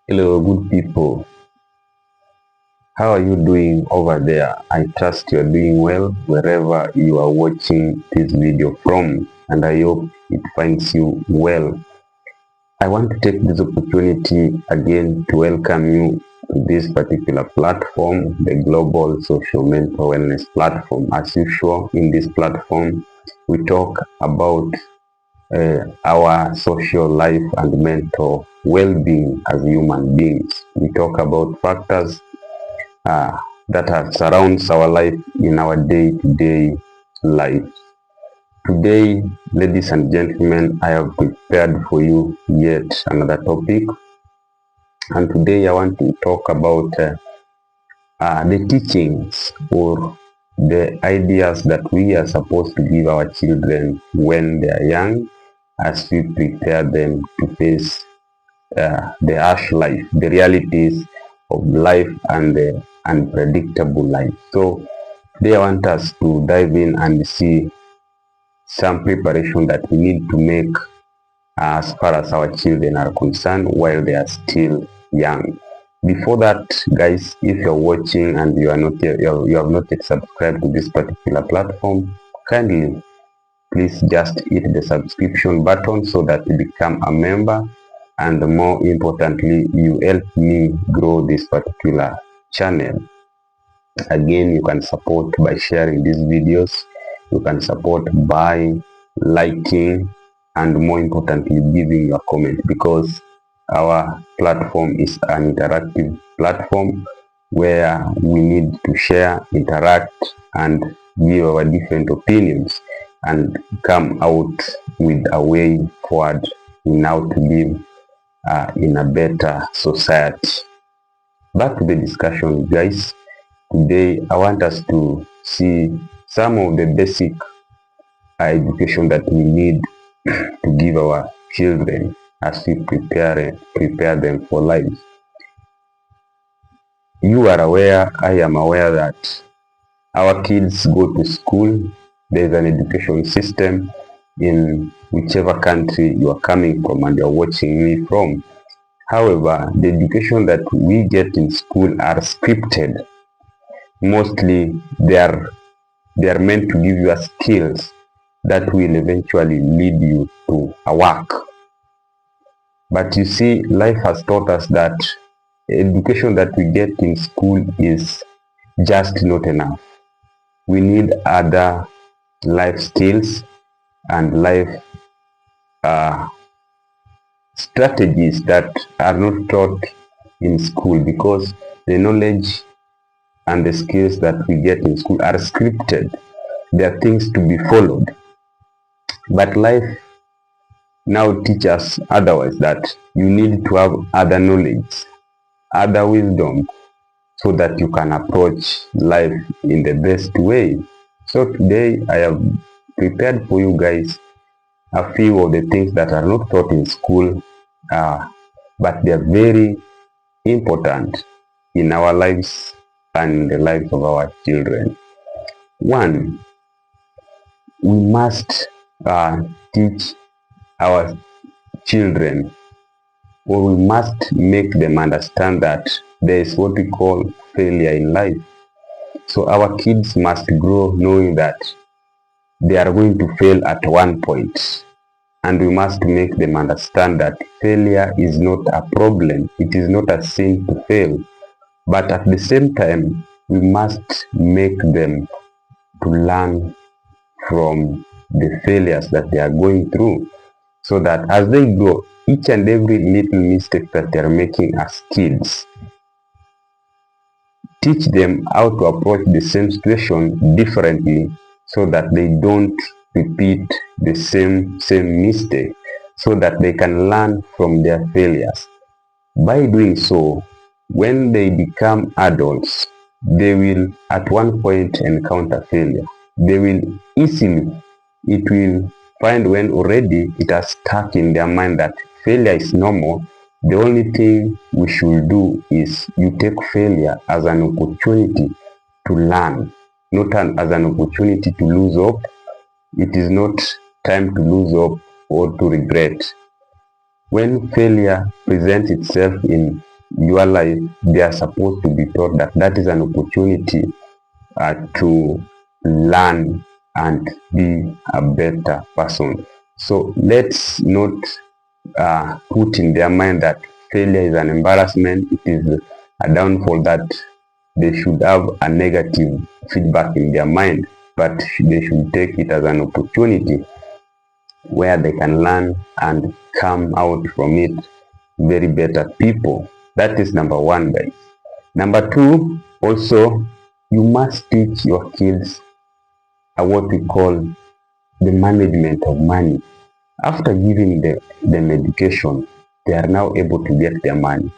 Hello, good people. How are you doing over there? I trust you're doing well wherever you are watching this video from, and I hope it finds you well. I want to take this opportunity again to welcome you to this particular platform, the Global Socio-Mental Wellness Platform. As usual, in this platform, we talk about our social life and mental well-being as human beings. We talk about factors that surrounds our life in our day-to-day life. Today, ladies and gentlemen, I have prepared for you yet another topic, and today I want to talk about the teachings or the ideas that we are supposed to give our children when they are young, as we prepare them to face the harsh life, the realities of life and the unpredictable life. So today I want us to dive in and see some preparation that we need to make as far as our children are concerned while they are still young. Before that, guys, if you're watching and you are not yet, you have not yet subscribed to this particular platform, kindly please just hit the subscription button so that you become a member, and more importantly, you help me grow this particular channel. Again, you can support by sharing these videos, you can support by liking, and more importantly giving your comment, because our platform is an interactive platform where we need to share, interact, and give our different opinions and come out with a way forward in how to live in a better society. Back to the discussion, guys. Today I want us to see some of the basic education that we need to give our children as we prepare them for life. You are aware, I am aware that our kids go to school. There is an education system in whichever country you are coming from and you are watching me from. However, the education that we get in school are scripted. Mostly they are meant to give you skills that will eventually lead you to a work. But you see, life has taught us that education that we get in school is just not enough. We need other life skills and life uh, strategies that are not taught in school, because the knowledge and the skills that we get in school are scripted. They are things to be followed. But life now teaches us otherwise, that you need to have other knowledge, other wisdom, so that you can approach life in the best way. So today I have prepared for you guys a few of the things that are not taught in school, but they are very important in our lives and in the lives of our children. One, we must teach our children, or we must make them understand that there is what we call failure in life. So our kids must grow knowing that they are going to fail at one point, and we must make them understand that failure is not a problem. It is not a sin to fail. But at the same time, we must make them to learn from the failures that they are going through, so that as they grow, each and every little mistake that they are making as kids, teach them how to approach the same situation differently, so that they don't repeat the same mistake, so that they can learn from their failures. By doing so, when they become adults, they will at one point encounter failure. They will easily, it will find when already it has stuck in their mind that failure is normal. The only thing we should do is you take failure as an opportunity to learn, not as an opportunity to lose hope. It is not time to lose hope or to regret. When failure presents itself in your life, they are supposed to be taught that that is an opportunity to learn and be a better person. So let's not put in their mind that failure is an embarrassment, it is a downfall, that they should have a negative feedback in their mind, but they should take it as an opportunity where they can learn and come out from it very better people. That is number one, guys. Number two, also, you must teach your kids what we call the management of money. After giving them education, they are now able to get their money.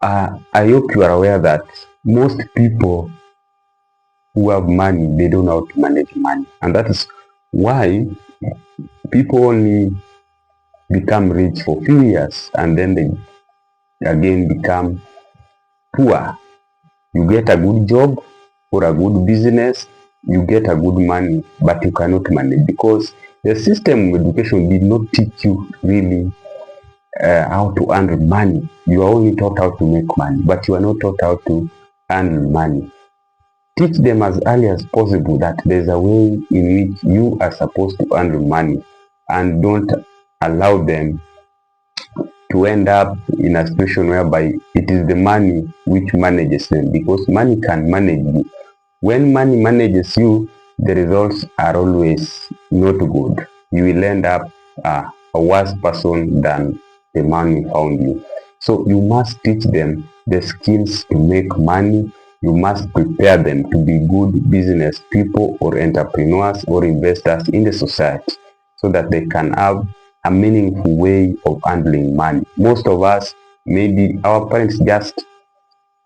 I hope you are aware that most people who have money, they don't know how to manage money. And that is why people only become rich for few years and then they again become poor. You get a good job or a good business, you get a good money, but you cannot manage because the system of education did not teach you really how to earn money. You are only taught how to make money, but you are not taught how to earn money. Teach them as early as possible that there's a way in which you are supposed to earn money, and don't allow them to end up in a situation whereby it is the money which manages them, because money can manage you. When money manages you, the results are always not good. You will end up a worse person than the man who found you. So you must teach them the skills to make money. You must prepare them to be good business people or entrepreneurs or investors in the society, so that they can have a meaningful way of handling money. Most of us, maybe our parents just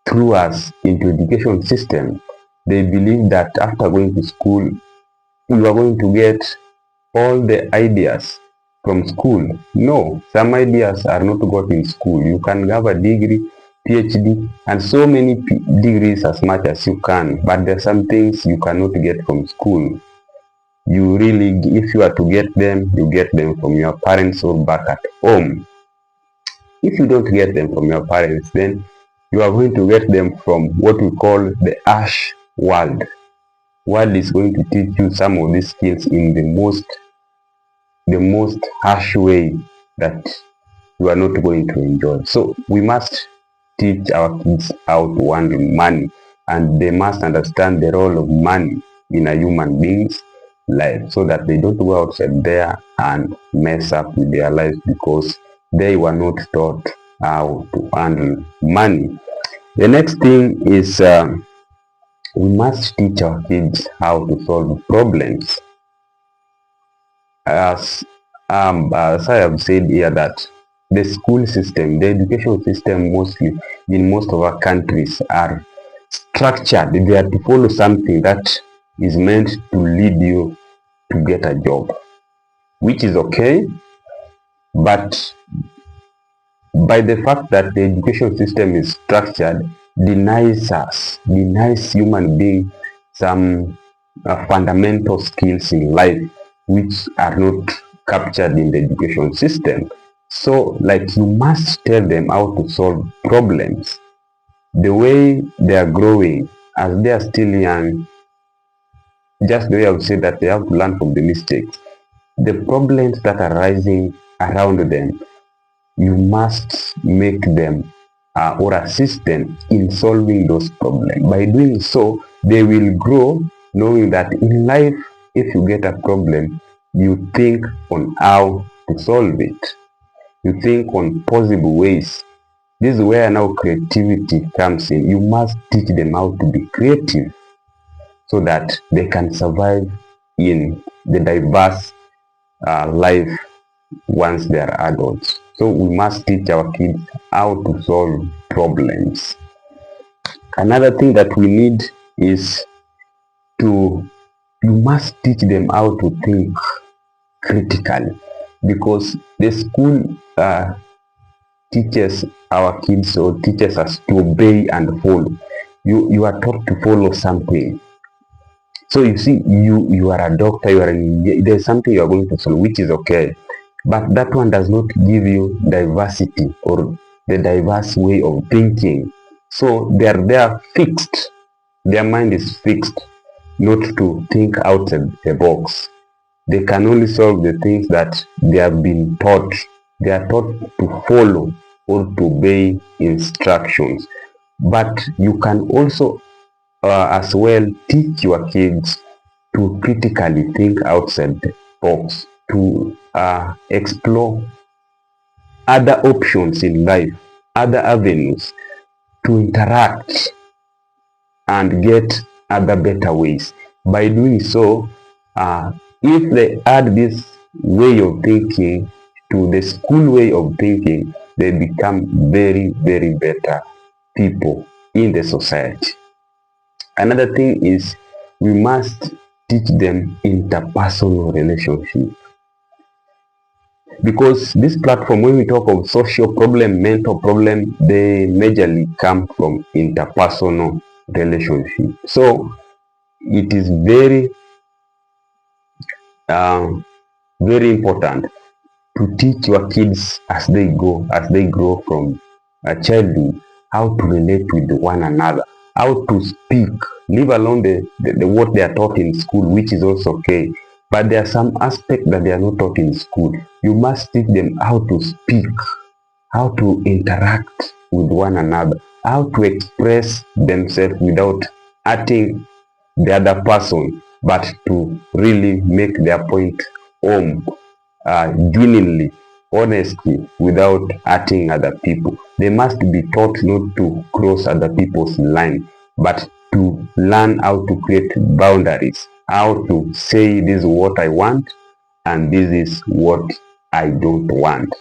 threw us into education system. They believe that after going to school, you are going to get all the ideas from school. No, some ideas are not got in school. You can have a degree, PhD, and so many degrees as much as you can, but there are some things you cannot get from school. You really, if you are to get them, you get them from your parents or back at home. If you don't get them from your parents, then you are going to get them from what we call the harsh world. World is going to teach you some of these skills in the most harsh way that you are not going to enjoy. So we must teach our kids how to handle money, and they must understand the role of money in a human being's life, so that they don't go outside there and mess up with their lives because they were not taught how to handle money. The next thing is we must teach our kids how to solve problems. As I have said here, that the school system, the education system mostly in most of our countries are structured. They are to follow something that is meant to lead you to get a job, which is okay, but by the fact that the education system is structured, denies human being some fundamental skills in life which are not captured in the education system. So, like, you must tell them how to solve problems. The way they are growing, as they are still young, just the way I would say that they have to learn from the mistakes. The problems that are rising around them, you must make them or assist them in solving those problems. By doing so, they will grow knowing that in life, if you get a problem, you think on how to solve it. You think on possible ways. This is where now creativity comes in. You must teach them how to be creative so that they can survive in the diverse life once they are adults. So we must teach our kids how to solve problems. Another thing that we need is to, you must teach them how to think critically, because the school teaches our kids or teaches us to obey and follow. You are taught to follow something. So you see, you are a doctor, you are there's something you are going to solve, which is okay, but that one does not give you diversity, or the diverse way of thinking. So they are fixed. Their mind is fixed not to think outside the box. They can only solve the things that they have been taught. They are taught to follow or to obey instructions. But you can also as well teach your kids to critically think outside the box, to explore other options in life, other avenues, to interact and get other better ways. By doing so, if they add this way of thinking to the school way of thinking, they become very, very better people in the society. Another thing is we must teach them interpersonal relationship, because this platform, when we talk of social problem, mental problem, they majorly come from interpersonal relationship. So it is um, very important to teach your kids as they grow from a childhood, how to relate with one another, how to speak, leave alone the what they are taught in school, which is also okay. But there are some aspects that they are not taught in school. You must teach them how to speak, how to interact with one another, how to express themselves without hurting the other person, but to really make their point home genuinely, honestly, without hurting other people. They must be taught not to cross other people's line, but to learn how to create boundaries, how to say this is what I want and this is what I don't want.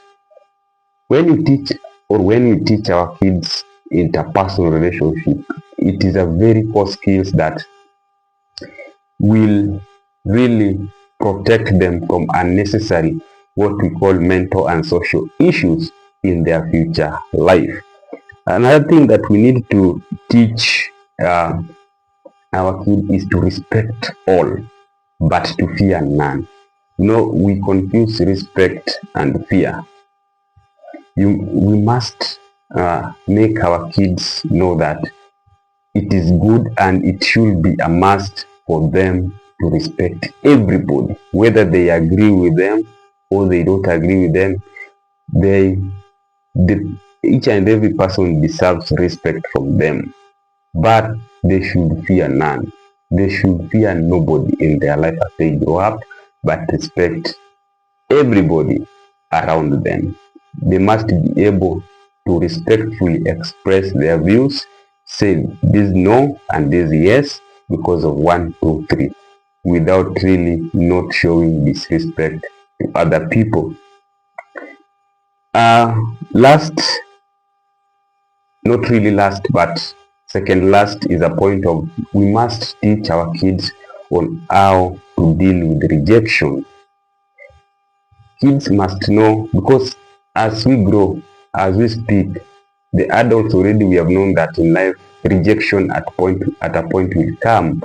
When you teach or when we teach our kids interpersonal relationship, it is a very core skills that will really protect them from unnecessary what we call mental and social issues in their future life. Another thing that we need to teach uh, our kids is to respect all, but to fear none. We confuse respect and fear. We must make our kids know that it is good and it should be a must for them to respect everybody, whether they agree with them or they don't agree with them. They, each and every person deserves respect from them, but they should fear none. They should fear nobody in their life as they grow up, but respect everybody around them. They must be able to respectfully express their views, say this no and this yes because of one, two, three, without really not showing disrespect to other people. Last, not really last, but second last is a point of we must teach our kids on how to deal with rejection. Kids must know, because as we grow, as we speak, the adults already we have known that in life rejection at a point will come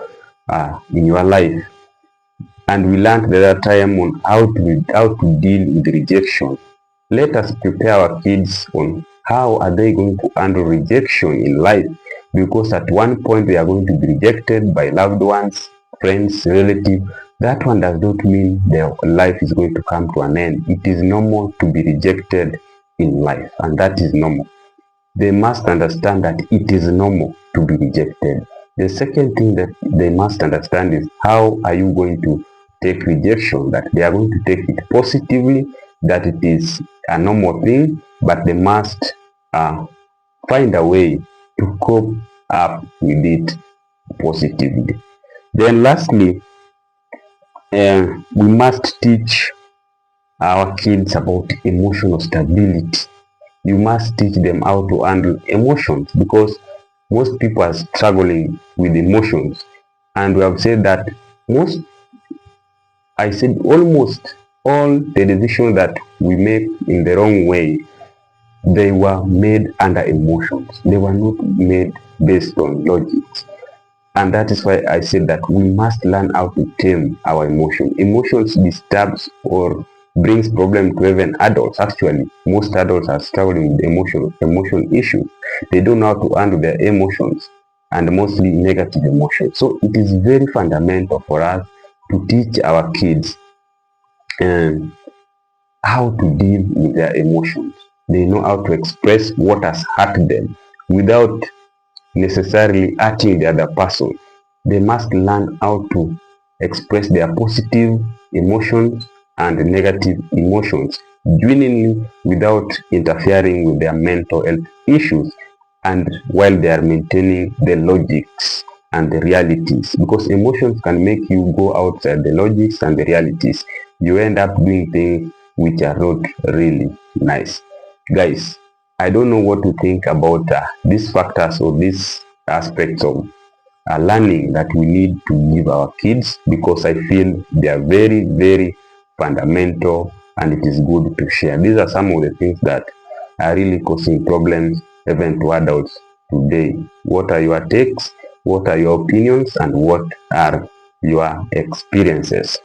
in your life, and we learned the other time on how to deal with rejection. Let us prepare our kids on how are they going to handle rejection in life, because at one point they are going to be rejected by loved ones, friends, relatives. That one does not mean their life is going to come to an end. It is normal to be rejected in life, and that is normal. They must understand that it is normal to be rejected. The second thing that they must understand is how are you going to take rejection, that they are going to take it positively, that it is a normal thing, but they must find a way to cope up with it positively. Then lastly, we must teach our kids about emotional stability. You must teach them how to handle emotions, because most people are struggling with emotions, and we have said that most I said almost all the decisions that we make in the wrong way, they were made under emotions. They were not made based on logic. And that is why I said that we must learn how to tame our emotion. Emotions disturbs or brings problem to even adults. Actually, most adults are struggling with emotion issues. They don't know how to handle their emotions, and mostly negative emotions. So it is very fundamental for us to teach our kids um, how to deal with their emotions. They know how to express what has hurt them without necessarily hurting the other person. They must learn how to express their positive emotions and negative emotions genuinely without interfering with their mental health issues, and while they are maintaining the logics and the realities, because emotions can make you go outside the logics and the realities. You end up doing things which are not really nice. Guys, I don't know what to think about these factors or these aspects of learning that we need to give our kids, because I feel they are very, very fundamental and it is good to share. These are some of the things that are really causing problems even to adults today. What are your takes? What are your opinions? And what are your experiences?